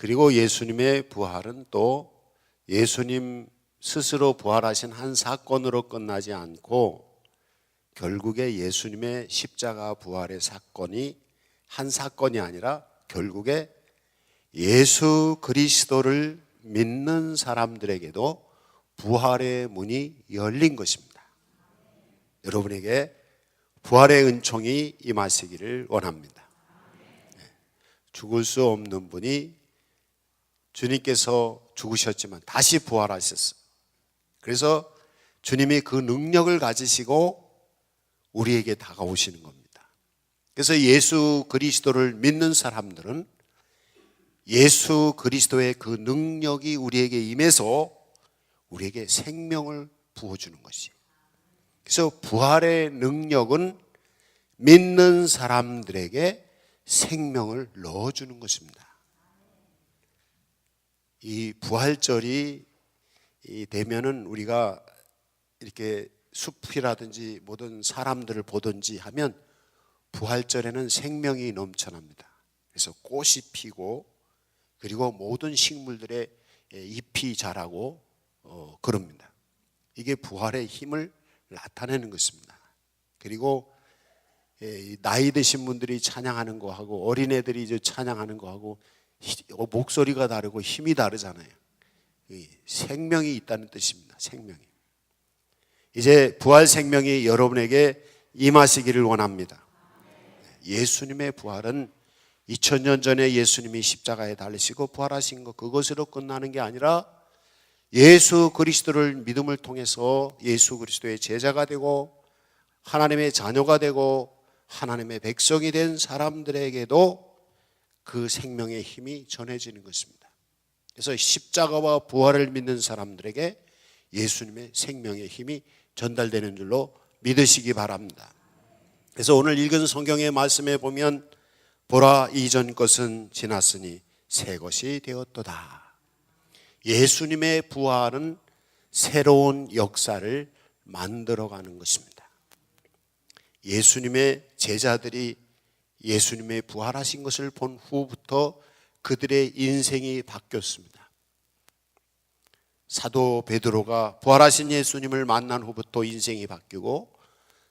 그리고 예수님의 부활은 또 예수님 스스로 부활하신 한 사건으로 끝나지 않고 결국에 예수님의 십자가 부활의 사건이 한 사건이 아니라 결국에 예수 그리스도를 믿는 사람들에게도 부활의 문이 열린 것입니다. 여러분에게 부활의 은총이 임하시기를 원합니다. 죽을 수 없는 분이 주님께서 죽으셨지만 다시 부활하셨어요. 그래서 주님이 그 능력을 가지시고 우리에게 다가오시는 겁니다. 그래서 예수 그리스도를 믿는 사람들은 예수 그리스도의 그 능력이 우리에게 임해서 우리에게 생명을 부어주는 것이에요. 그래서 부활의 능력은 믿는 사람들에게 생명을 넣어주는 것입니다. 이 부활절이 되면은 우리가 이렇게 숲이라든지 모든 사람들을 보든지 하면 부활절에는 생명이 넘쳐납니다. 그래서 꽃이 피고 그리고 모든 식물들의 잎이 자라고 그럽니다. 이게 부활의 힘을 나타내는 것입니다. 그리고 나이 드신 분들이 찬양하는 거하고 어린애들이 이제 찬양하는 거하고 목소리가 다르고 힘이 다르잖아요. 생명이 있다는 뜻입니다. 생명이. 이제 부활 생명이 여러분에게 임하시기를 원합니다. 예수님의 부활은 2000년 전에 예수님이 십자가에 달리시고 부활하신 것 그것으로 끝나는 게 아니라 예수 그리스도를 믿음을 통해서 예수 그리스도의 제자가 되고 하나님의 자녀가 되고 하나님의 백성이 된 사람들에게도 그 생명의 힘이 전해지는 것입니다. 그래서 십자가와 부활을 믿는 사람들에게 예수님의 생명의 힘이 전달되는 줄로 믿으시기 바랍니다. 그래서 오늘 읽은 성경의 말씀에 보면 보라 이전 것은 지났으니 새 것이 되었도다. 예수님의 부활은 새로운 역사를 만들어가는 것입니다. 예수님의 제자들이 예수님의 부활하신 것을 본 후부터 그들의 인생이 바뀌었습니다. 사도 베드로가 부활하신 예수님을 만난 후부터 인생이 바뀌고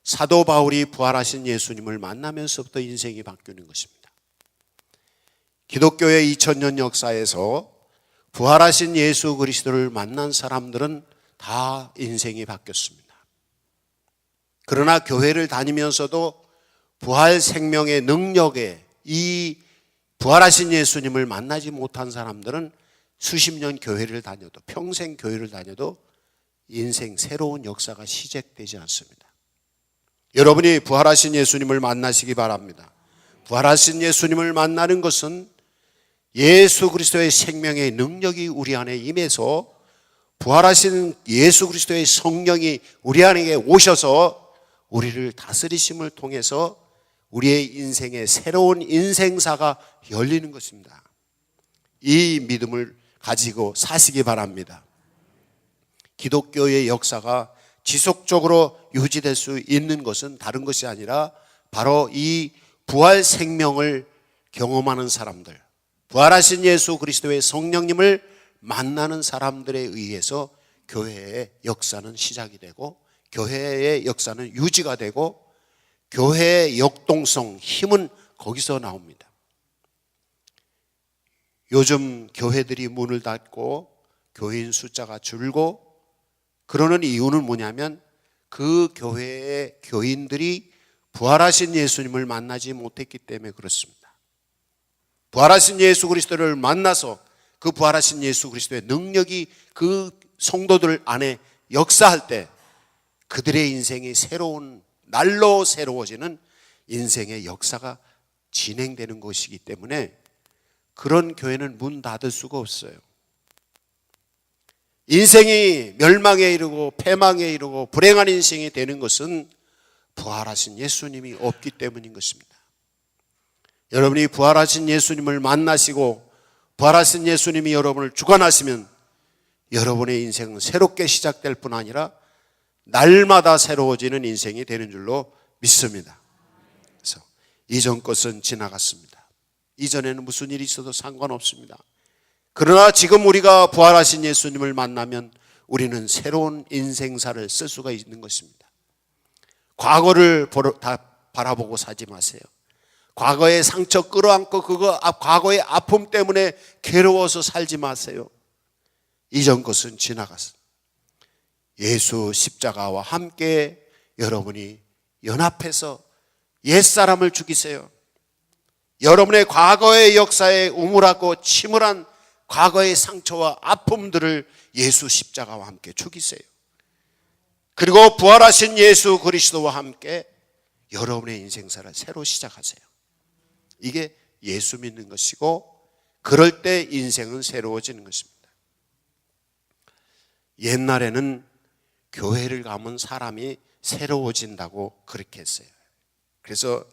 사도 바울이 부활하신 예수님을 만나면서부터 인생이 바뀌는 것입니다. 기독교의 2000년 역사에서 부활하신 예수 그리스도를 만난 사람들은 다 인생이 바뀌었습니다. 그러나 교회를 다니면서도 부활 생명의 능력에 이 부활하신 예수님을 만나지 못한 사람들은 수십 년 교회를 다녀도 평생 교회를 다녀도 인생 새로운 역사가 시작되지 않습니다. 여러분이 부활하신 예수님을 만나시기 바랍니다. 부활하신 예수님을 만나는 것은 예수 그리스도의 생명의 능력이 우리 안에 임해서 부활하신 예수 그리스도의 성령이 우리 안에 오셔서 우리를 다스리심을 통해서 우리의 인생에 새로운 인생사가 열리는 것입니다. 이 믿음을 가지고 사시기 바랍니다. 기독교의 역사가 지속적으로 유지될 수 있는 것은 다른 것이 아니라 바로 이 부활 생명을 경험하는 사람들, 부활하신 예수 그리스도의 성령님을 만나는 사람들에 의해서 교회의 역사는 시작이 되고 교회의 역사는 유지가 되고 교회의 역동성, 힘은 거기서 나옵니다. 요즘 교회들이 문을 닫고 교인 숫자가 줄고 그러는 이유는 뭐냐면 그 교회의 교인들이 부활하신 예수님을 만나지 못했기 때문에 그렇습니다. 부활하신 예수 그리스도를 만나서 그 부활하신 예수 그리스도의 능력이 그 성도들 안에 역사할 때 그들의 인생이 새로운 날로 새로워지는 인생의 역사가 진행되는 것이기 때문에 그런 교회는 문 닫을 수가 없어요. 인생이 멸망에 이르고 패망에 이르고 불행한 인생이 되는 것은 부활하신 예수님이 없기 때문인 것입니다. 여러분이 부활하신 예수님을 만나시고 부활하신 예수님이 여러분을 주관하시면 여러분의 인생은 새롭게 시작될 뿐 아니라 날마다 새로워지는 인생이 되는 줄로 믿습니다. 그래서 이전 것은 지나갔습니다. 이전에는 무슨 일이 있어도 상관없습니다. 그러나 지금 우리가 부활하신 예수님을 만나면 우리는 새로운 인생사를 쓸 수가 있는 것입니다. 과거를 다 바라보고 사지 마세요. 과거의 상처 끌어안고 과거의 아픔 때문에 괴로워서 살지 마세요. 이전 것은 지나갔어. 예수 십자가와 함께 여러분이 연합해서 옛사람을 죽이세요. 여러분의 과거의 역사에 우물하고 침울한 과거의 상처와 아픔들을 예수 십자가와 함께 죽이세요. 그리고 부활하신 예수 그리스도와 함께 여러분의 인생사를 새로 시작하세요. 이게 예수 믿는 것이고, 그럴 때 인생은 새로워지는 것입니다. 옛날에는 교회를 가면 사람이 새로워진다고 그렇게 했어요. 그래서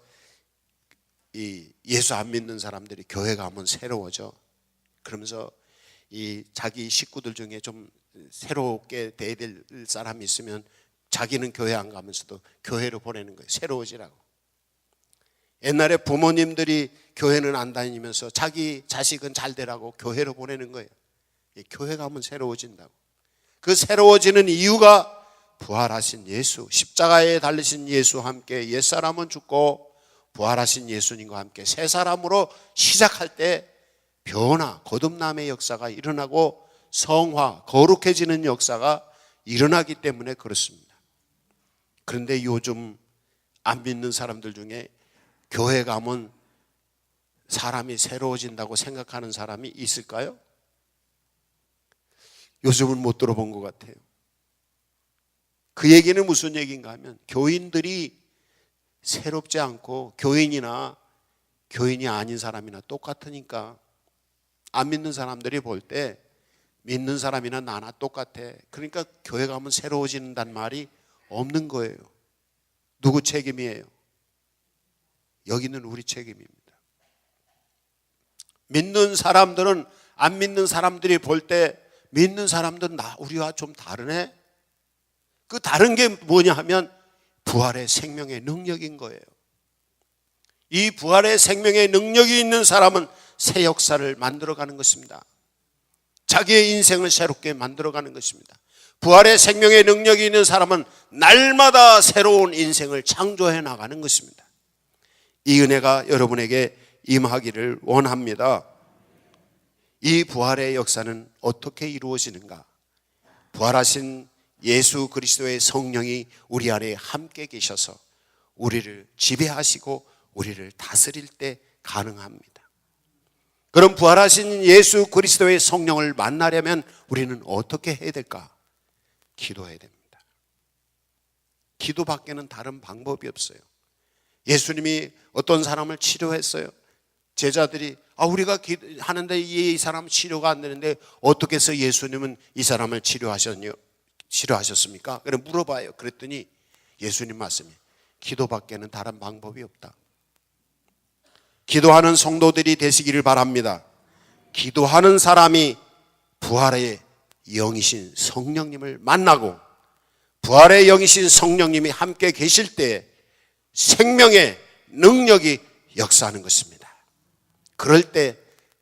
이 예수 안 믿는 사람들이 교회 가면 새로워져. 그러면서 이 자기 식구들 중에 좀 새롭게 돼야 될 사람이 있으면 자기는 교회 안 가면서도 교회로 보내는 거예요. 새로워지라고. 옛날에 부모님들이 교회는 안 다니면서 자기 자식은 잘 되라고 교회로 보내는 거예요. 교회 가면 새로워진다고. 그 새로워지는 이유가 부활하신 예수, 십자가에 달리신 예수와 함께 옛사람은 죽고 부활하신 예수님과 함께 새 사람으로 시작할 때 변화, 거듭남의 역사가 일어나고 성화, 거룩해지는 역사가 일어나기 때문에 그렇습니다. 그런데 요즘 안 믿는 사람들 중에 교회 가면 사람이 새로워진다고 생각하는 사람이 있을까요? 요즘은 못 들어본 것 같아요. 그 얘기는 무슨 얘기인가 하면 교인들이 새롭지 않고 교인이 아닌 사람이나 똑같으니까 안 믿는 사람들이 볼 때 믿는 사람이나 나나 똑같아. 그러니까 교회 가면 새로워진다는 말이 없는 거예요. 누구 책임이에요? 여기는 우리 책임입니다. 믿는 사람들은 안 믿는 사람들이 볼 때 믿는 사람들은 우리와 좀 다르네? 그 다른 게 뭐냐 하면 부활의 생명의 능력인 거예요. 이 부활의 생명의 능력이 있는 사람은 새 역사를 만들어가는 것입니다. 자기의 인생을 새롭게 만들어가는 것입니다. 부활의 생명의 능력이 있는 사람은 날마다 새로운 인생을 창조해 나가는 것입니다. 이 은혜가 여러분에게 임하기를 원합니다. 이 부활의 역사는 어떻게 이루어지는가? 부활하신 예수 그리스도의 성령이 우리 안에 함께 계셔서 우리를 지배하시고 우리를 다스릴 때 가능합니다. 그럼 부활하신 예수 그리스도의 성령을 만나려면 우리는 어떻게 해야 될까? 기도해야 됩니다. 기도밖에는 다른 방법이 없어요. 예수님이 어떤 사람을 치료했어요. 제자들이 우리가 하는데 이 사람 치료가 안 되는데 어떻게 해서 예수님은 이 사람을 치료하셨습니까? 그래 물어봐요. 그랬더니 예수님 말씀이 기도밖에는 다른 방법이 없다. 기도하는 성도들이 되시기를 바랍니다. 기도하는 사람이 부활의 영이신 성령님을 만나고 부활의 영이신 성령님이 함께 계실 때 생명의 능력이 역사하는 것입니다. 그럴 때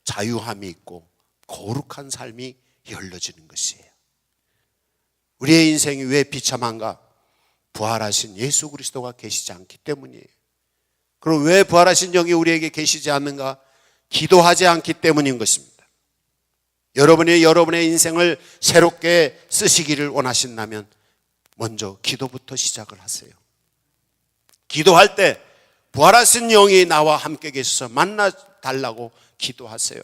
자유함이 있고 거룩한 삶이 열려지는 것이에요. 우리의 인생이 왜 비참한가? 부활하신 예수 그리스도가 계시지 않기 때문이에요. 그럼 왜 부활하신 영이 우리에게 계시지 않는가? 기도하지 않기 때문인 것입니다. 여러분이 여러분의 인생을 새롭게 쓰시기를 원하신다면 먼저 기도부터 시작을 하세요. 기도할 때 부활하신 영이 나와 함께 계셔서 만나달라고 기도하세요.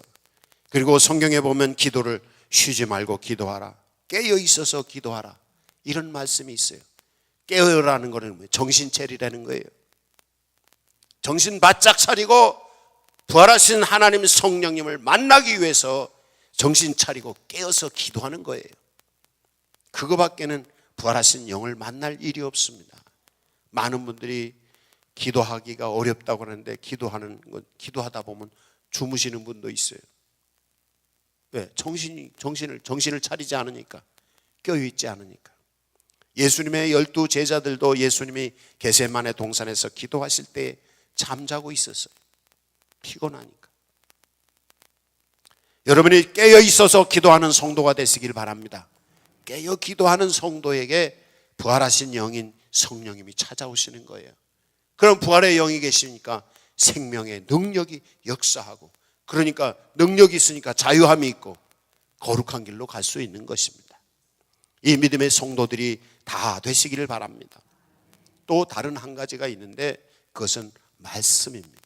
그리고 성경에 보면 기도를 쉬지 말고 기도하라, 깨어 있어서 기도하라, 이런 말씀이 있어요. 깨어라는 거는 뭐예요? 정신 차리라는 거예요. 정신 바짝 차리고 부활하신 하나님 성령님을 만나기 위해서 정신 차리고 깨어서 기도하는 거예요. 그거밖에는 부활하신 영을 만날 일이 없습니다. 많은 분들이 기도하기가 어렵다고 하는데 기도하다 보면 주무시는 분도 있어요. 왜? 정신을 차리지 않으니까, 깨어있지 않으니까. 예수님의 12 제자들도 예수님이 겟세마네 동산에서 기도하실 때 잠자고 있었어요. 피곤하니까. 여러분이 깨어 있어서 기도하는 성도가 되시길 바랍니다. 깨어 기도하는 성도에게 부활하신 영인 성령님이 찾아오시는 거예요. 그럼 부활의 영이 계시니까 생명의 능력이 역사하고, 그러니까 능력이 있으니까 자유함이 있고 거룩한 길로 갈 수 있는 것입니다. 이 믿음의 성도들이 다 되시기를 바랍니다. 또 다른 한 가지가 있는데 그것은 말씀입니다.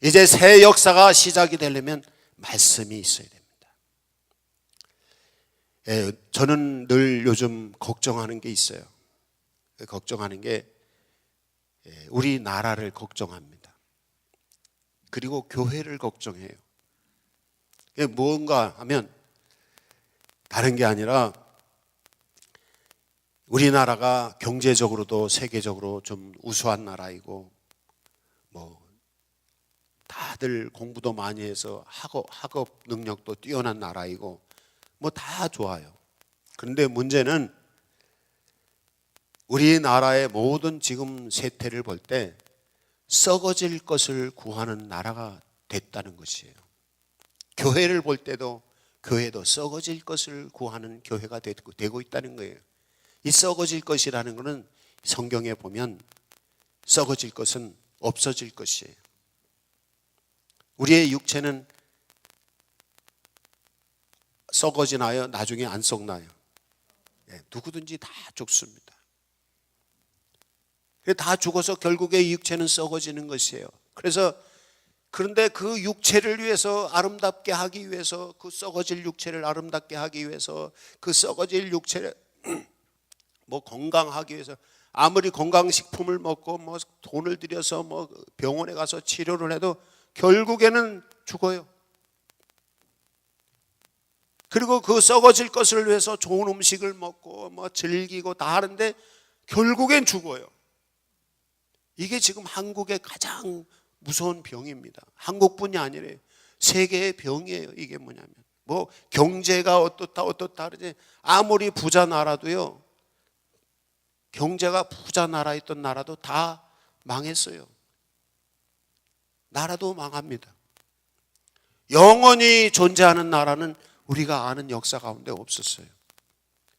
이제 새 역사가 시작이 되려면 말씀이 있어야 됩니다. 저는 늘 요즘 걱정하는 게 있어요. 걱정하는 게 우리나라를 걱정합니다. 그리고 교회를 걱정해요. 뭔가 하면 다른 게 아니라 우리나라가 경제적으로도 세계적으로 좀 우수한 나라이고, 다들 공부도 많이 해서 학업 능력도 뛰어난 나라이고, 다 좋아요. 그런데 문제는 우리나라의 모든 지금 세태를 볼 때 썩어질 것을 구하는 나라가 됐다는 것이에요. 교회를 볼 때도 교회도 썩어질 것을 구하는 교회가 되고 있다는 거예요. 이 썩어질 것이라는 것은 성경에 보면 썩어질 것은 없어질 것이에요. 우리의 육체는 썩어지나요? 나중에 안 썩나요? 누구든지 다 죽습니다. 다 죽어서 결국에 이 육체는 썩어지는 것이에요. 그런데 그 육체를 위해서 아름답게 하기 위해서, 그 썩어질 육체를 아름답게 하기 위해서, 그 썩어질 육체를 건강하기 위해서 아무리 건강식품을 먹고 돈을 들여서 병원에 가서 치료를 해도 결국에는 죽어요. 그리고 그 썩어질 것을 위해서 좋은 음식을 먹고 즐기고 다 하는데 결국엔 죽어요. 이게 지금 한국의 가장 무서운 병입니다. 한국뿐이 아니래요. 세계의 병이에요. 이게 뭐냐면 경제가 어떻다 그러지. 아무리 부자 나라도요, 경제가 부자 나라 있던 나라도 다 망했어요. 나라도 망합니다. 영원히 존재하는 나라는 우리가 아는 역사 가운데 없었어요.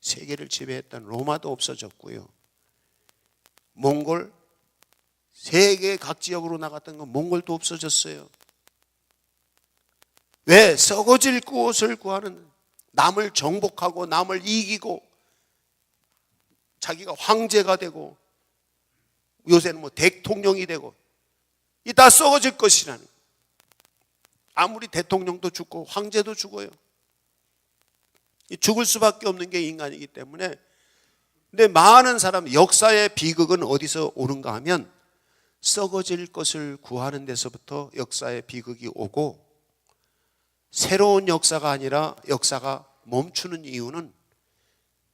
세계를 지배했던 로마도 없어졌고요. 몽골, 세계 각 지역으로 나갔던 건 몽골도 없어졌어요. 왜? 썩어질 것을 구하는, 남을 정복하고 남을 이기고 자기가 황제가 되고, 요새는 대통령이 되고, 이 다 썩어질 것이라는. 아무리 대통령도 죽고 황제도 죽어요. 죽을 수밖에 없는 게 인간이기 때문에. 근데 많은 사람, 역사의 비극은 어디서 오는가 하면 썩어질 것을 구하는 데서부터 역사의 비극이 오고, 새로운 역사가 아니라 역사가 멈추는 이유는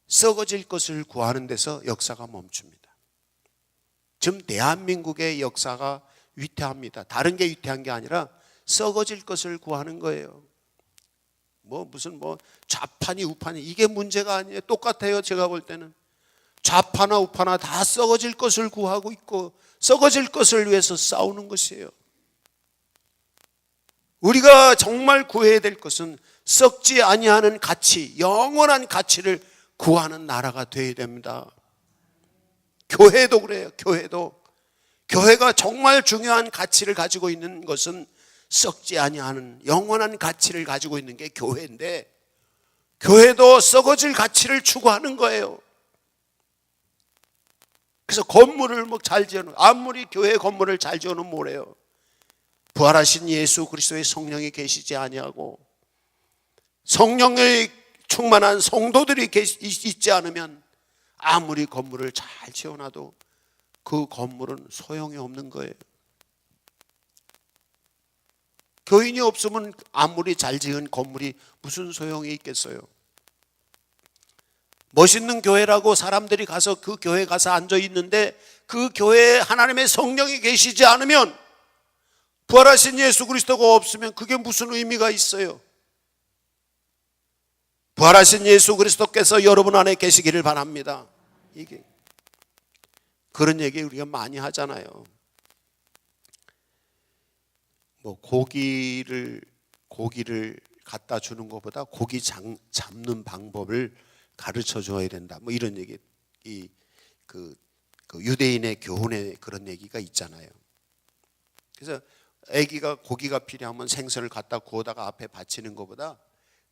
썩어질 것을 구하는 데서 역사가 멈춥니다. 지금 대한민국의 역사가 위태합니다. 다른 게 위태한 게 아니라 썩어질 것을 구하는 거예요. 무슨 좌파니 우파니 이게 문제가 아니에요. 똑같아요. 제가 볼 때는 좌파나 우파나 다 썩어질 것을 구하고 있고 썩어질 것을 위해서 싸우는 것이에요. 우리가 정말 구해야 될 것은 썩지 아니하는 가치, 영원한 가치를 구하는 나라가 되어야 됩니다. 교회도 그래요. 교회가 정말 중요한 가치를 가지고 있는 것은 썩지 아니하는 영원한 가치를 가지고 있는 게 교회인데, 교회도 썩어질 가치를 추구하는 거예요. 그래서 건물을 잘 지어놓은, 아무리 교회 건물을 잘 지어놓으면 뭐래요? 부활하신 예수 그리스도의 성령이 계시지 아니하고 성령의 충만한 성도들이 있지 않으면 아무리 건물을 잘 지어놔도 그 건물은 소용이 없는 거예요. 교인이 없으면 아무리 잘 지은 건물이 무슨 소용이 있겠어요? 멋있는 교회라고 사람들이 가서 그 교회 가서 앉아 있는데 그 교회에 하나님의 성령이 계시지 않으면, 부활하신 예수 그리스도가 없으면 그게 무슨 의미가 있어요? 부활하신 예수 그리스도께서 여러분 안에 계시기를 바랍니다. 이게 그런 얘기 우리가 많이 하잖아요. 고기를 고기를 갖다 주는 것보다 고기 잡는 방법을 가르쳐 줘야 된다. 뭐 이런 얘기, 그 유대인의 교훈에 그런 얘기가 있잖아요. 그래서 아기가 고기가 필요하면 생선을 갖다 구워다가 앞에 바치는 것보다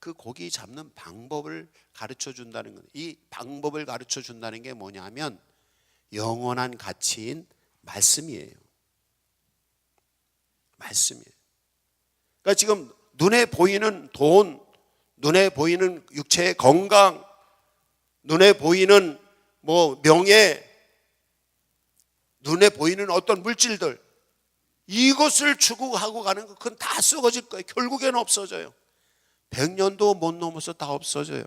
그 고기 잡는 방법을 가르쳐 준다는 거예요. 이 방법을 가르쳐 준다는 게 뭐냐면 영원한 가치인 말씀이에요. 말씀이에요. 그러니까 지금 눈에 보이는 돈, 눈에 보이는 육체의 건강, 눈에 보이는 뭐 명예, 눈에 보이는 어떤 물질들, 이것을 추구하고 가는 것, 그건 다 썩어질 거예요. 결국에는 없어져요. 100년도 못 넘어서 다 없어져요.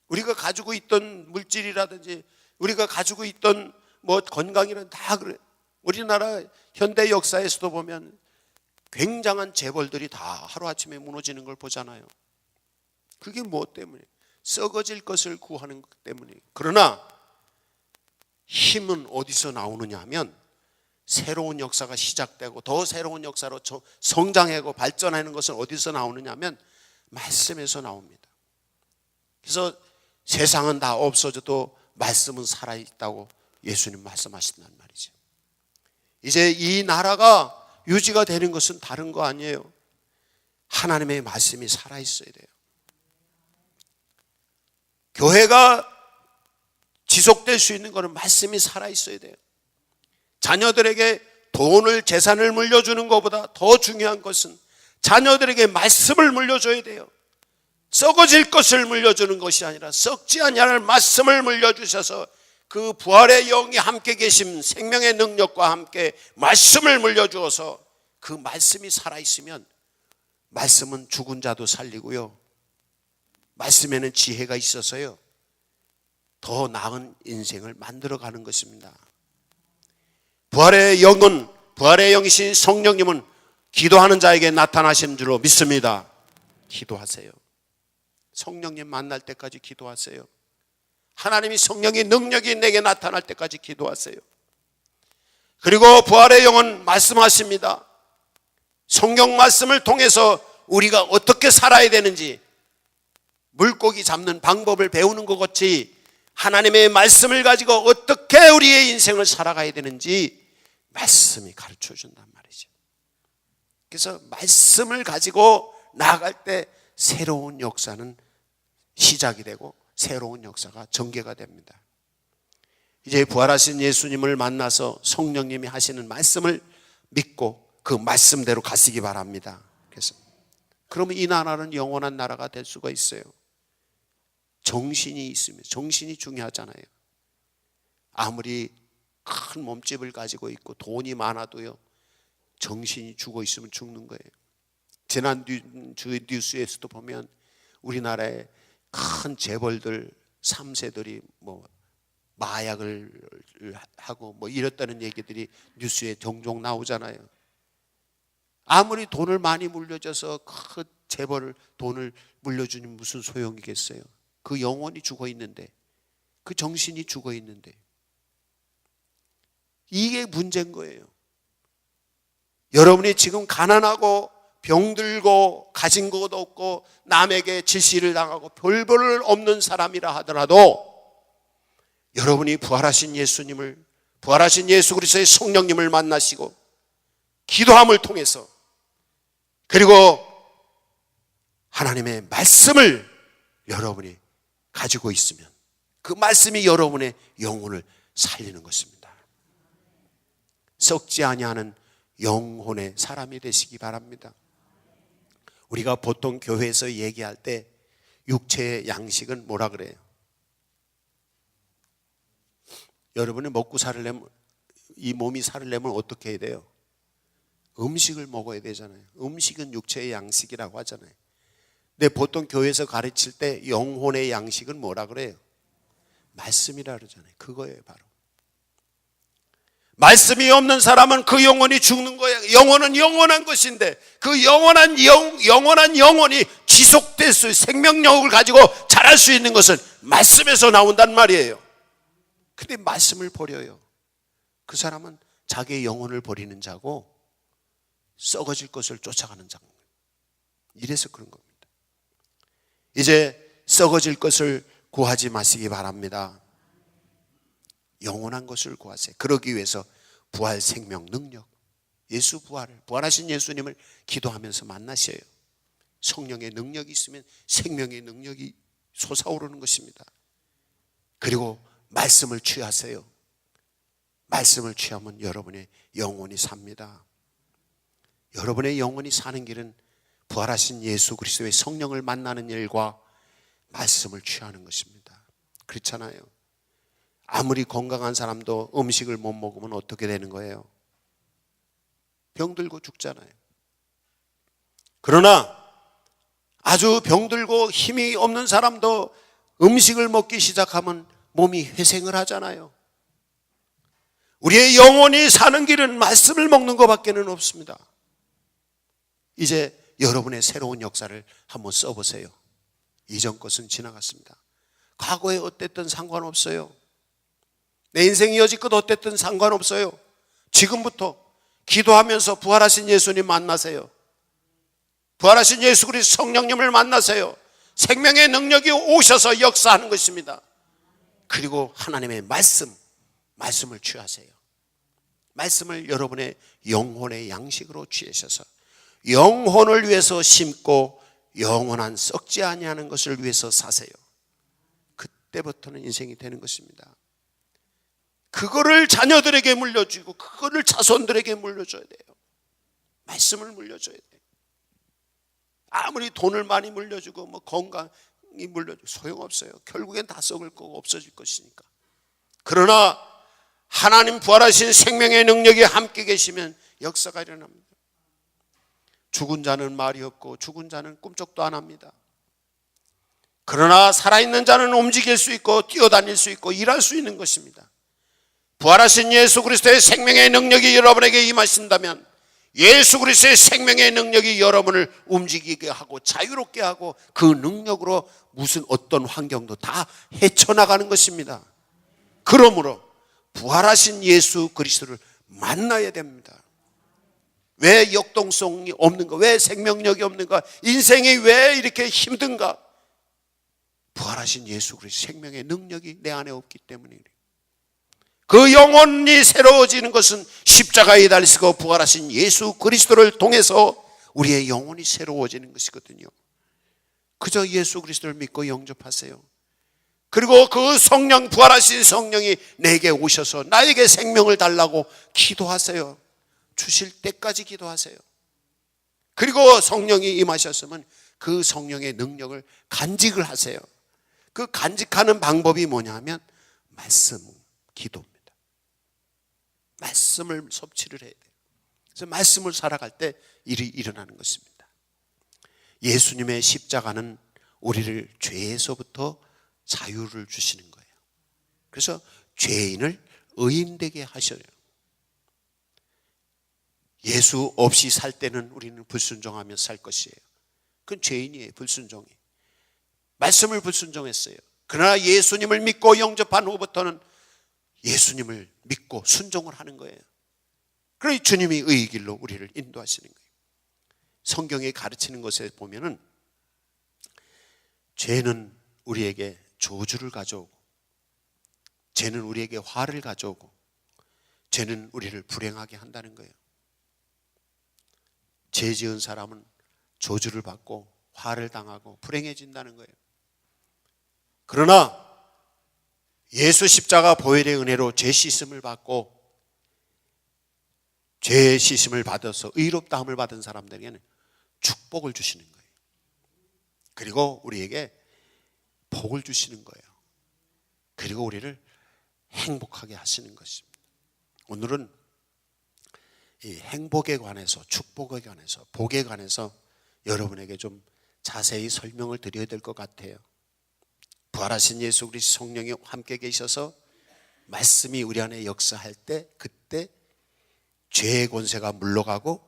우리가 가지고 있던 물질이라든지 우리가 가지고 있던 뭐 건강이란 다 그래. 우리나라 현대 역사에서도 보면 굉장한 재벌들이 다 하루아침에 무너지는 걸 보잖아요. 그게 무엇 때문에? 썩어질 것을 구하는 것 때문에. 그러나 힘은 어디서 나오느냐 하면 새로운 역사가 시작되고 더 새로운 역사로 성장하고 발전하는 것은 어디서 나오느냐 하면 말씀에서 나옵니다. 그래서 세상은 다 없어져도 말씀은 살아있다고 예수님 말씀하신단 말이죠. 이제 이 나라가 유지가 되는 것은 다른 거 아니에요. 하나님의 말씀이 살아있어야 돼요. 교회가 지속될 수 있는 것은 말씀이 살아있어야 돼요. 자녀들에게 돈을, 재산을 물려주는 것보다 더 중요한 것은 자녀들에게 말씀을 물려줘야 돼요. 썩어질 것을 물려주는 것이 아니라 썩지 아니할 말씀을 물려주셔서 그 부활의 영이 함께 계신 생명의 능력과 함께 말씀을 물려주어서 그 말씀이 살아있으면 말씀은 죽은 자도 살리고요, 말씀에는 지혜가 있어서요 더 나은 인생을 만들어가는 것입니다. 부활의 영은, 부활의 영이신 성령님은 기도하는 자에게 나타나시는 줄로 믿습니다. 기도하세요. 성령님 만날 때까지 기도하세요. 하나님이 성령의 능력이 내게 나타날 때까지 기도하세요. 그리고 부활의 영은 말씀하십니다. 성경 말씀을 통해서 우리가 어떻게 살아야 되는지, 물고기 잡는 방법을 배우는 것 같이 하나님의 말씀을 가지고 어떻게 우리의 인생을 살아가야 되는지 말씀이 가르쳐 준단 말이죠. 그래서 말씀을 가지고 나아갈 때 새로운 역사는 시작이 되고 새로운 역사가 전개가 됩니다. 이제 부활하신 예수님을 만나서 성령님이 하시는 말씀을 믿고 그 말씀대로 가시기 바랍니다. 그래서 그러면 이 나라는 영원한 나라가 될 수가 있어요. 정신이 있으면, 정신이 중요하잖아요. 아무리 큰 몸집을 가지고 있고 돈이 많아도요, 정신이 죽어 있으면 죽는 거예요. 지난 주 뉴스에서도 보면 우리나라의 큰 재벌들 3세들이 뭐 마약을 하고 뭐 이랬다는 얘기들이 뉴스에 종종 나오잖아요. 아무리 돈을 많이 물려줘서 그 재벌을 돈을 물려주니 무슨 소용이겠어요? 그 영혼이 죽어 있는데, 그 정신이 죽어 있는데, 이게 문제인 거예요. 여러분이 지금 가난하고 병들고 가진 것도 없고 남에게 질시를 당하고 별 볼 없는 사람이라 하더라도 여러분이 부활하신 예수님을, 부활하신 예수 그리스도의 성령님을 만나시고 기도함을 통해서, 그리고 하나님의 말씀을 여러분이 가지고 있으면 그 말씀이 여러분의 영혼을 살리는 것입니다. 썩지 아니하는 영혼의 사람이 되시기 바랍니다. 우리가 보통 교회에서 얘기할 때 육체의 양식은 뭐라 그래요? 여러분이 먹고 살려면, 이 몸이 살려면 어떻게 해야 돼요? 음식을 먹어야 되잖아요. 음식은 육체의 양식이라고 하잖아요. 근데 보통 교회에서 가르칠 때 영혼의 양식은 뭐라 그래요? 말씀이라 그러잖아요. 그거예요, 바로. 말씀이 없는 사람은 그 영혼이 죽는 거예요. 영혼은 영원한 것인데 그 영원한 영혼이 지속될 수, 생명력을 가지고 자랄 수 있는 것은 말씀에서 나온단 말이에요. 근데 말씀을 버려요. 그 사람은 자기의 영혼을 버리는 자고 썩어질 것을 쫓아가는 자입니다. 이래서 그런 겁니다. 이제 썩어질 것을 구하지 마시기 바랍니다. 영원한 것을 구하세요. 그러기 위해서 부활, 생명, 능력, 예수 부활하신 예수님을 기도하면서 만나셔요. 성령의 능력이 있으면 생명의 능력이 솟아오르는 것입니다. 그리고 말씀을 취하세요. 말씀을 취하면 여러분의 영혼이 삽니다. 여러분의 영혼이 사는 길은 부활하신 예수 그리스도의 성령을 만나는 일과 말씀을 취하는 것입니다. 그렇잖아요. 아무리 건강한 사람도 음식을 못 먹으면 어떻게 되는 거예요? 병들고 죽잖아요. 그러나 아주 병들고 힘이 없는 사람도 음식을 먹기 시작하면 몸이 회생을 하잖아요. 우리의 영혼이 사는 길은 말씀을 먹는 것밖에는 없습니다. 이제 여러분의 새로운 역사를 한번 써보세요. 이전 것은 지나갔습니다. 과거에 어땠든 상관없어요. 내 인생이 여지껏 어땠든 상관없어요. 지금부터 기도하면서 부활하신 예수님 만나세요. 부활하신 예수 그리스도 성령님을 만나세요. 생명의 능력이 오셔서 역사하는 것입니다. 그리고 하나님의 말씀을 취하세요. 말씀을 여러분의 영혼의 양식으로 취하셔서 영혼을 위해서 심고 영원한 썩지 아니하는 것을 위해서 사세요. 그때부터는 인생이 되는 것입니다. 그거를 자녀들에게 물려주고 그거를 자손들에게 물려줘야 돼요. 말씀을 물려줘야 돼요. 아무리 돈을 많이 물려주고 건강이 물려주고 소용없어요. 결국엔 다 썩을 거고 없어질 것이니까. 그러나 하나님 부활하신 생명의 능력이 함께 계시면 역사가 일어납니다. 죽은 자는 말이 없고 죽은 자는 꿈쩍도 안 합니다. 그러나 살아있는 자는 움직일 수 있고 뛰어다닐 수 있고 일할 수 있는 것입니다. 부활하신 예수 그리스도의 생명의 능력이 여러분에게 임하신다면 예수 그리스도의 생명의 능력이 여러분을 움직이게 하고 자유롭게 하고 그 능력으로 무슨 어떤 환경도 다 헤쳐나가는 것입니다. 그러므로 부활하신 예수 그리스도를 만나야 됩니다. 왜 역동성이 없는가? 왜 생명력이 없는가? 인생이 왜 이렇게 힘든가? 부활하신 예수 그리스도 생명의 능력이 내 안에 없기 때문이에요. 그 영혼이 새로워지는 것은 십자가에 달리시고 부활하신 예수 그리스도를 통해서 우리의 영혼이 새로워지는 것이거든요. 그저 예수 그리스도를 믿고 영접하세요. 그리고 그 성령, 부활하신 성령이 내게 오셔서 나에게 생명을 달라고 기도하세요. 주실 때까지 기도하세요. 그리고 성령이 임하셨으면 그 성령의 능력을 간직을 하세요. 그 간직하는 방법이 뭐냐면 말씀, 기도입니다. 말씀을 섭취를 해야 돼요. 그래서 말씀을 살아갈 때 일이 일어나는 것입니다. 예수님의 십자가는 우리를 죄에서부터 자유를 주시는 거예요. 그래서 죄인을 의인되게 하셔요. 예수 없이 살 때는 우리는 불순종하며 살 것이에요. 그건 죄인이에요. 불순종이. 말씀을 불순종했어요. 그러나 예수님을 믿고 영접한 후부터는 예수님을 믿고 순종을 하는 거예요. 그러니 주님이 의의 길로 우리를 인도하시는 거예요. 성경에 가르치는 것에 보면은 죄는 우리에게 저주를 가져오고 죄는 우리에게 화를 가져오고 죄는 우리를 불행하게 한다는 거예요. 죄 지은 사람은 저주를 받고 화를 당하고 불행해진다는 거예요. 그러나 예수 십자가 보혈의 은혜로 죄 씻음을 받고 죄 씻음을 받아서 의롭다함을 받은 사람들에게는 축복을 주시는 거예요. 그리고 우리에게 복을 주시는 거예요. 그리고 우리를 행복하게 하시는 것입니다. 오늘은 이 행복에 관해서, 축복에 관해서, 복에 관해서 여러분에게 좀 자세히 설명을 드려야 될 것 같아요. 부활하신 예수 그리스도 성령이 함께 계셔서 말씀이 우리 안에 역사할 때 그때 죄의 권세가 물러가고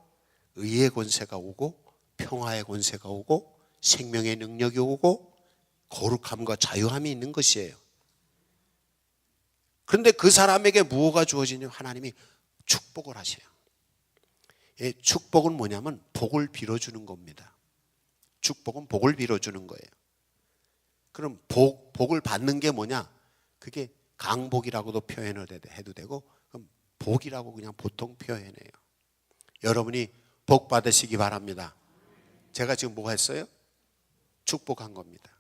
의의 권세가 오고 평화의 권세가 오고 생명의 능력이 오고 거룩함과 자유함이 있는 것이에요. 그런데 그 사람에게 무엇가 주어지냐면 하나님이 축복을 하셔요. 축복은 뭐냐면 복을 빌어주는 겁니다. 축복은 복을 빌어주는 거예요. 그럼 복을 받는 게 뭐냐? 그게 강복이라고도 표현을 해도 되고, 그럼 복이라고 그냥 보통 표현해요. 여러분이 복 받으시기 바랍니다. 제가 지금 뭐 했어요? 축복한 겁니다.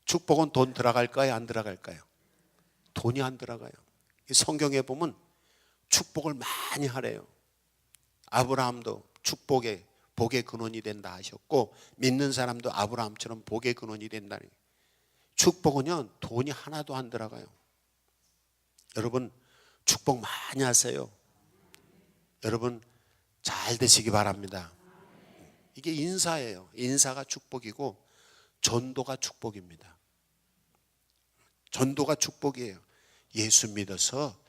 축복은 돈 들어갈까요? 안 들어갈까요? 돈이 안 들어가요. 성경에 보면 축복을 많이 하래요. 아브라함도 복의 근원이 된다 하셨고, 믿는 사람도 아브라함처럼 복의 근원이 된다는 거예요. 축복은요, 돈이 하나도 안 들어가요. 여러분, 축복 많이 하세요. 여러분, 잘 되시기 바랍니다. 이게 인사예요. 인사가 축복이고 전도가 축복입니다. 전도가 축복이에요. 예수 믿어서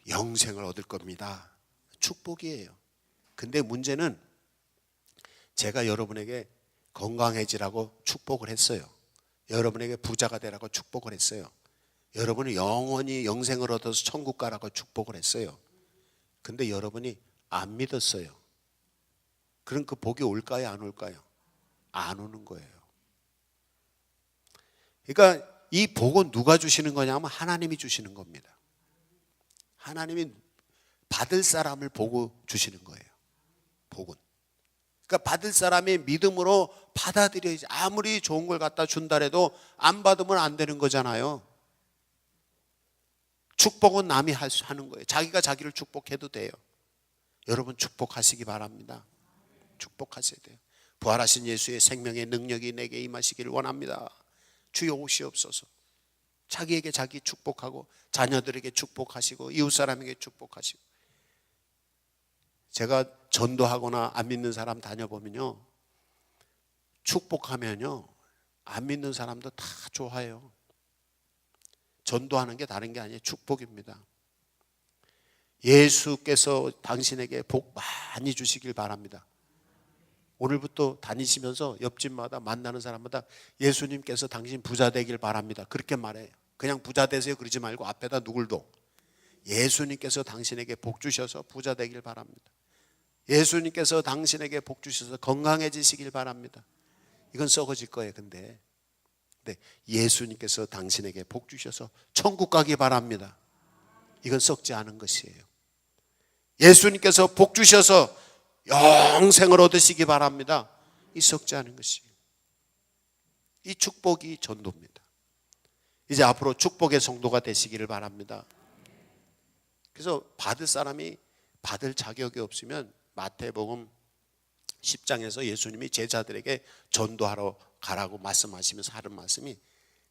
영생을 얻을 겁니다. 축복이에요. 근데 문제는 제가 여러분에게 건강해지라고 축복을 했어요. 여러분에게 부자가 되라고 축복을 했어요. 여러분이 영원히 영생을 얻어서 천국 가라고 축복을 했어요. 근데 여러분이 안 믿었어요. 그럼 그 복이 올까요? 안 올까요? 안 오는 거예요. 그러니까 이 복은 누가 주시는 거냐면 하나님이 주시는 겁니다. 하나님이 받을 사람을 보고 주시는 거예요. 복은. 그러니까 받을 사람이 믿음으로 받아들여야지. 아무리 좋은 걸 갖다 준다 해도 안 받으면 안 되는 거잖아요. 축복은 남이 하는 거예요. 자기가 자기를 축복해도 돼요. 여러분 축복하시기 바랍니다. 축복하셔야 돼요. 부활하신 예수의 생명의 능력이 내게 임하시기를 원합니다. 주여 오시옵소서. 자기에게 자기 축복하고 자녀들에게 축복하시고 이웃 사람에게 축복하시고. 제가 전도하거나 안 믿는 사람 다녀보면요, 축복하면요 안 믿는 사람도 다 좋아해요. 전도하는 게 다른 게 아니에요. 축복입니다. 예수께서 당신에게 복 많이 주시길 바랍니다. 오늘부터 다니시면서 옆집마다 만나는 사람마다 예수님께서 당신 부자 되길 바랍니다. 그렇게 말해요. 그냥 부자 되세요 그러지 말고 앞에다 누굴도 예수님께서 당신에게 복 주셔서 부자 되길 바랍니다. 예수님께서 당신에게 복 주셔서 건강해지시길 바랍니다. 이건 썩어질 거예요. 근데 예수님께서 당신에게 복 주셔서 천국 가기 바랍니다. 이건 썩지 않은 것이에요. 예수님께서 복 주셔서 영생을 얻으시기 바랍니다. 이 썩지 않은 것이에요. 이 축복이 전도입니다. 이제 앞으로 축복의 성도가 되시기를 바랍니다. 그래서 받을 사람이 받을 자격이 없으면 마태복음 10장에서 예수님이 제자들에게 전도하러 가라고 말씀하시면서 하는 말씀이,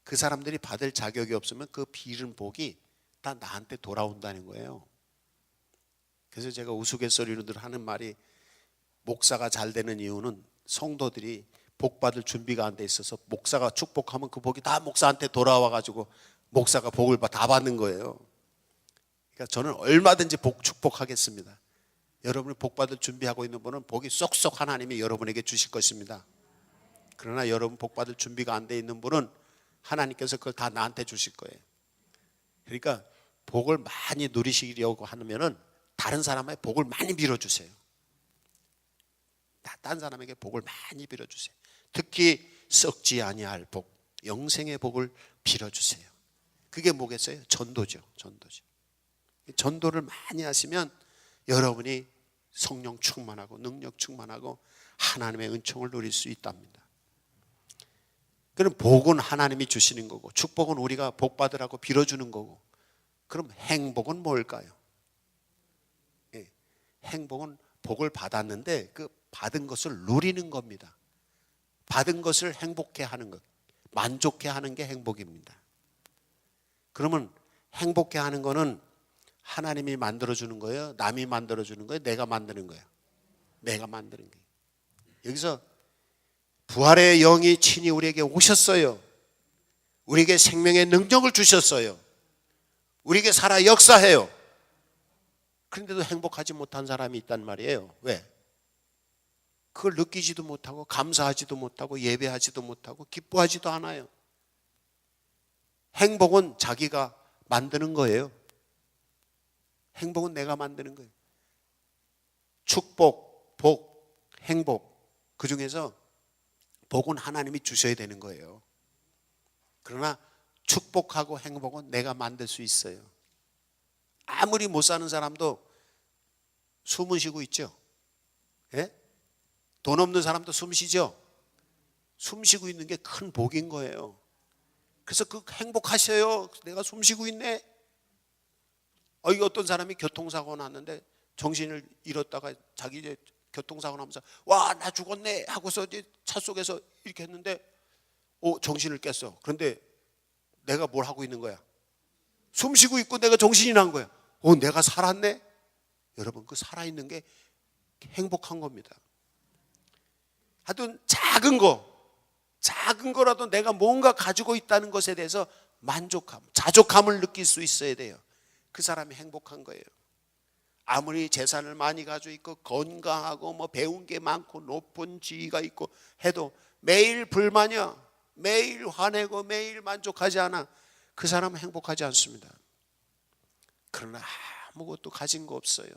그 사람들이 받을 자격이 없으면 그 빌은 복이 다 나한테 돌아온다는 거예요. 그래서 제가 우스갯소리로 하는 말이, 목사가 잘 되는 이유는 성도들이 복 받을 준비가 안 돼 있어서 목사가 축복하면 그 복이 다 목사한테 돌아와 가지고 목사가 복을 다 받는 거예요. 그러니까 저는 얼마든지 축복하겠습니다. 여러분이 복 받을 준비하고 있는 분은 복이 쏙쏙 하나님이 여러분에게 주실 것입니다. 그러나 여러분 복 받을 준비가 안 돼 있는 분은 하나님께서 그걸 다 나한테 주실 거예요. 그러니까 복을 많이 누리시려고 하면은 다른 사람의 복을 많이 빌어주세요. 다른 사람에게 복을 많이 빌어주세요. 특히 썩지 아니할 복, 영생의 복을 빌어주세요. 그게 뭐겠어요? 전도죠. 전도를 많이 하시면 여러분이 성령 충만하고 능력 충만하고 하나님의 은총을 누릴 수 있답니다. 그럼 복은 하나님이 주시는 거고 축복은 우리가 복 받으라고 빌어주는 거고, 그럼 행복은 뭘까요? 행복은 복을 받았는데 그 받은 것을 누리는 겁니다. 받은 것을 행복해 하는 것, 만족해 하는 게 행복입니다. 그러면 행복해 하는 거는 하나님이 만들어주는 거예요? 남이 만들어주는 거예요? 내가 만드는 거예요? 내가 만드는 거예요. 여기서 부활의 영이 친히 우리에게 오셨어요. 우리에게 생명의 능력을 주셨어요. 우리에게 살아 역사해요. 그런데도 행복하지 못한 사람이 있단 말이에요. 왜? 그걸 느끼지도 못하고 감사하지도 못하고 예배하지도 못하고 기뻐하지도 않아요. 행복은 자기가 만드는 거예요. 행복은 내가 만드는 거예요. 축복, 복, 행복, 그 중에서 복은 하나님이 주셔야 되는 거예요. 그러나 축복하고 행복은 내가 만들 수 있어요. 아무리 못 사는 사람도 숨은 쉬고 있죠. 예? 돈 없는 사람도 숨 쉬죠. 숨 쉬고 있는 게 큰 복인 거예요. 그래서 그 행복하셔요. 내가 숨 쉬고 있네. 이게 어떤 사람이 교통사고 났는데 정신을 잃었다가 자기 이제 교통사고 나면서 와, 나 죽었네 하고서 이제 차 속에서 이렇게 했는데 정신을 깼어. 그런데 내가 뭘 하고 있는 거야? 숨 쉬고 있고 내가 정신이 난 거야. 내가 살았네. 여러분, 그 살아있는 게 행복한 겁니다. 하여튼 작은 거라도 내가 뭔가 가지고 있다는 것에 대해서 만족감, 자족감을 느낄 수 있어야 돼요. 그 사람이 행복한 거예요. 아무리 재산을 많이 가지고 있고 건강하고 뭐 배운 게 많고 높은 지위가 있고 해도 매일 불만이야. 매일 화내고 매일 만족하지 않아. 그 사람은 행복하지 않습니다. 그러나 아무것도 가진 거 없어요.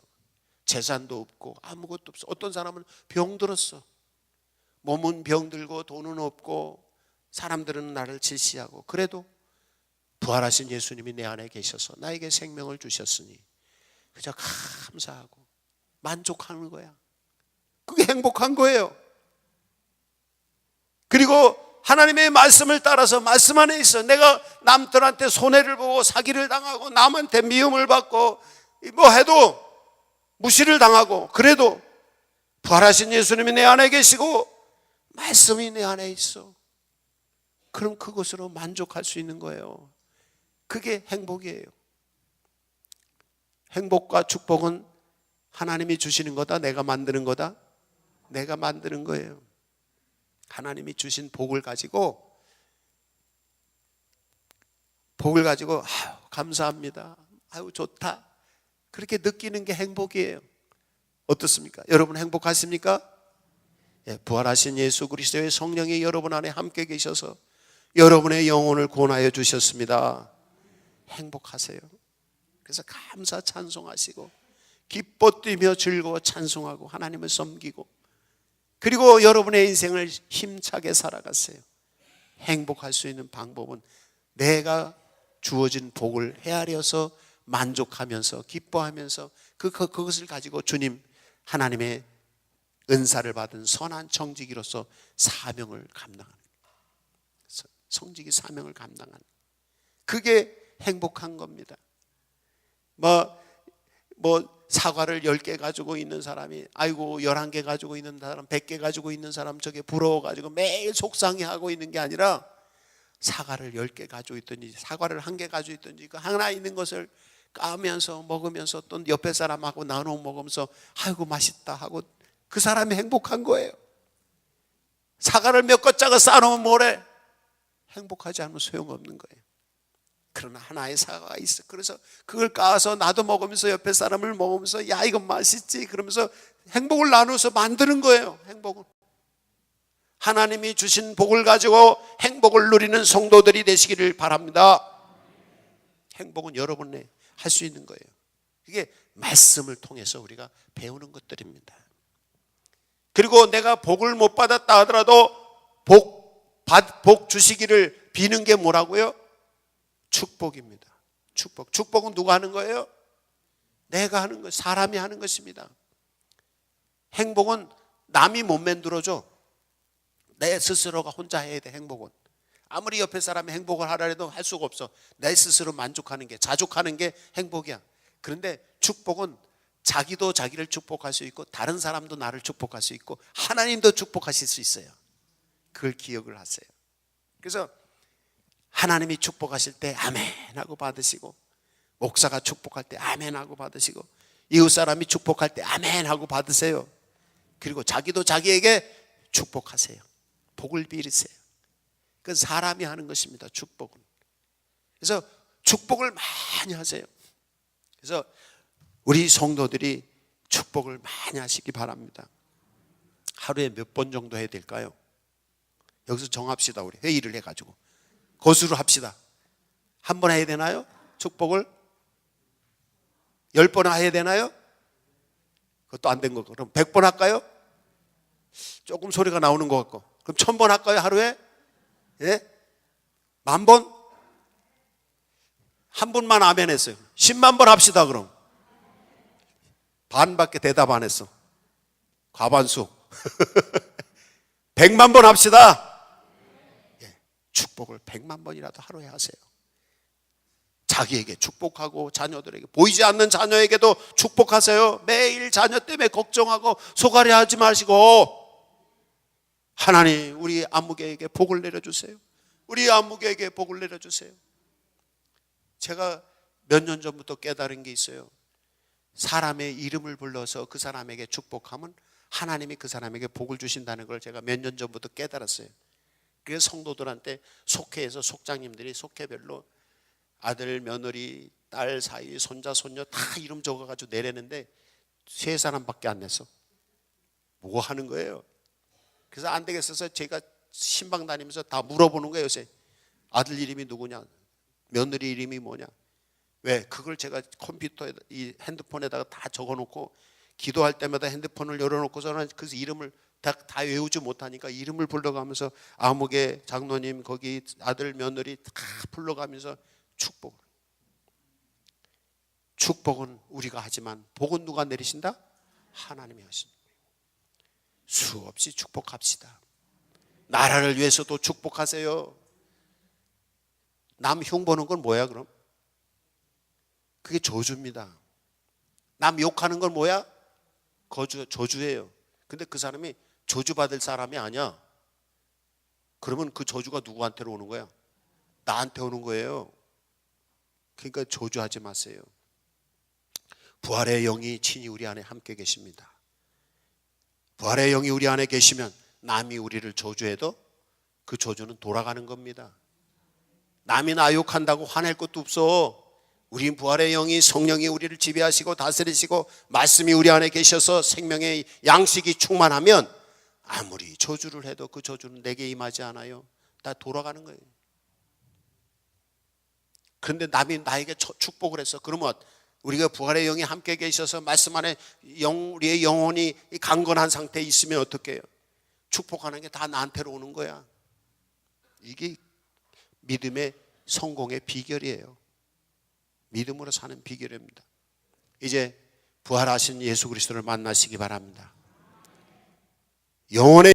재산도 없고 아무것도 없어. 어떤 사람은 병들었어. 몸은 병들고 돈은 없고 사람들은 나를 질시하고, 그래도 부활하신 예수님이 내 안에 계셔서 나에게 생명을 주셨으니 그저 감사하고 만족하는 거야. 그게 행복한 거예요. 그리고 하나님의 말씀을 따라서 말씀 안에 있어 내가 남들한테 손해를 보고 사기를 당하고 남한테 미움을 받고 뭐 해도 무시를 당하고, 그래도 부활하신 예수님이 내 안에 계시고 말씀이 내 안에 있어. 그럼 그것으로 만족할 수 있는 거예요. 그게 행복이에요. 행복과 축복은 하나님이 주시는 거다, 내가 만드는 거다? 내가 만드는 거예요. 하나님이 주신 복을 가지고 감사합니다, 좋다, 그렇게 느끼는 게 행복이에요. 어떻습니까? 여러분 행복하십니까? 부활하신 예수 그리스도의 성령이 여러분 안에 함께 계셔서 여러분의 영혼을 구원하여 주셨습니다. 행복하세요. 그래서 감사 찬송하시고 기뻐 뛰며 즐거워 찬송하고 하나님을 섬기고, 그리고 여러분의 인생을 힘차게 살아가세요. 행복할 수 있는 방법은 내가 주어진 복을 헤아려서 만족하면서 기뻐하면서 그것을 가지고 주님 하나님의 은사를 받은 선한 청지기로서 사명을 감당하는, 청지기 사명을 감당하는, 그게 행복한 겁니다. 사과를 10개 가지고 있는 사람이 11개 가지고 있는 사람, 100개 가지고 있는 사람 저게 부러워가지고 매일 속상해하고 있는 게 아니라, 사과를 10개 가지고 있든지 사과를 1개 가지고 있든지 그 하나 있는 것을 까면서 먹으면서 또 옆에 사람하고 나눠 먹으면서 맛있다 하고, 그 사람이 행복한 거예요. 사과를 몇 것짜가 쌓아놓으면 뭐래? 행복하지 않으면 소용없는 거예요. 그러나 하나의 사과가 있어. 그래서 그걸 까서 나도 먹으면서 옆에 사람을 먹으면서 야 이건 맛있지 그러면서 행복을 나누어서 만드는 거예요. 행복은 하나님이 주신 복을 가지고 행복을 누리는 성도들이 되시기를 바랍니다. 행복은 여러분이 할 수 있는 거예요. 이게 말씀을 통해서 우리가 배우는 것들입니다. 그리고 내가 복을 못 받았다 하더라도 복 주시기를 비는 게 뭐라고요? 축복입니다. 축복은 누가 하는 거예요? 내가 하는 것, 사람이 하는 것입니다. 행복은 남이 못 만들어줘. 내 스스로가 혼자 해야 돼. 행복은 아무리 옆에 사람이 행복을 하라 해도 할 수가 없어. 내 스스로 만족하는 게, 자족하는 게 행복이야. 그런데 축복은 자기도 자기를 축복할 수 있고 다른 사람도 나를 축복할 수 있고 하나님도 축복하실 수 있어요. 그걸 기억을 하세요. 그래서 하나님이 축복하실 때 아멘 하고 받으시고, 목사가 축복할 때 아멘 하고 받으시고, 이웃 사람이 축복할 때 아멘 하고 받으세요. 그리고 자기도 자기에게 축복하세요. 복을 빌으세요. 그건 사람이 하는 것입니다. 축복은. 그래서 축복을 많이 하세요. 그래서 우리 성도들이 축복을 많이 하시기 바랍니다. 하루에 몇 번 정도 해야 될까요? 여기서 정합시다. 우리 회의를 해가지고 거수를 합시다. 한 번 해야 되나요? 축복을 10번 해야 되나요? 그것도 안 된 거. 그럼 100번 할까요? 조금 소리가 나오는 것 같고. 그럼 그럼 1000번 할까요, 하루에? 예? 10,000번? 한 분만 아멘 했어요. 10만 번 합시다, 그럼. 반밖에 대답 안 했어. 과반수. 100만 번 합시다. 예, 축복을 100만 번이라도 하루에 하세요. 자기에게 축복하고 자녀들에게, 보이지 않는 자녀에게도 축복하세요. 매일 자녀 때문에 걱정하고 소갈이 하지 마시고, 하나님 우리 안무개에게 복을 내려주세요. 우리 안무개에게 복을 내려주세요. 제가 몇 년 전부터 깨달은 게 있어요. 사람의 이름을 불러서 그 사람에게 축복하면 하나님이 그 사람에게 복을 주신다는 걸 제가 몇 년 전부터 깨달았어요. 그래서 성도들한테 속회에서 속장님들이 속회별로 아들, 며느리, 딸, 사위, 손자, 손녀 다 이름 적어가지고 내려는데 3사람밖에 안 냈어. 뭐 하는 거예요? 그래서 안 되겠어서 제가 신방 다니면서 다 물어보는 거예요. 요새 아들 이름이 누구냐, 며느리 이름이 뭐냐. 왜? 그걸 제가 컴퓨터에, 이 핸드폰에다가 다 적어놓고 기도할 때마다 핸드폰을 열어놓고서는 그 이름을 다 외우지 못하니까 이름을 불러가면서 아무개 장로님 거기 아들 며느리 다 불러가면서 축복은 우리가 하지만 복은 누가 내리신다? 하나님이 하십니다. 수없이 축복합시다. 나라를 위해서도 축복하세요. 남 흉보는 건 뭐야 그럼? 그게 저주입니다. 남 욕하는 건 뭐야? 저주예요. 근데 그 사람이 저주받을 사람이 아니야. 그러면 그 저주가 누구한테로 오는 거야? 나한테 오는 거예요. 그러니까 저주하지 마세요. 부활의 영이 친히 우리 안에 함께 계십니다. 부활의 영이 우리 안에 계시면 남이 우리를 저주해도 그 저주는 돌아가는 겁니다. 남이 나 욕한다고 화낼 것도 없어. 우린 부활의 영이, 성령이 우리를 지배하시고 다스리시고 말씀이 우리 안에 계셔서 생명의 양식이 충만하면 아무리 저주를 해도 그 저주는 내게 임하지 않아요. 다 돌아가는 거예요. 그런데 남이 나에게 축복을 했어. 그러면 우리가 부활의 영이 함께 계셔서 말씀 안에 우리의 영혼이 강건한 상태에 있으면 어떻게 해요? 축복하는 게 다 나한테로 오는 거야. 이게 믿음의 성공의 비결이에요. 믿음으로 사는 비결입니다. 이제 부활하신 예수 그리스도를 만나시기 바랍니다. 영혼의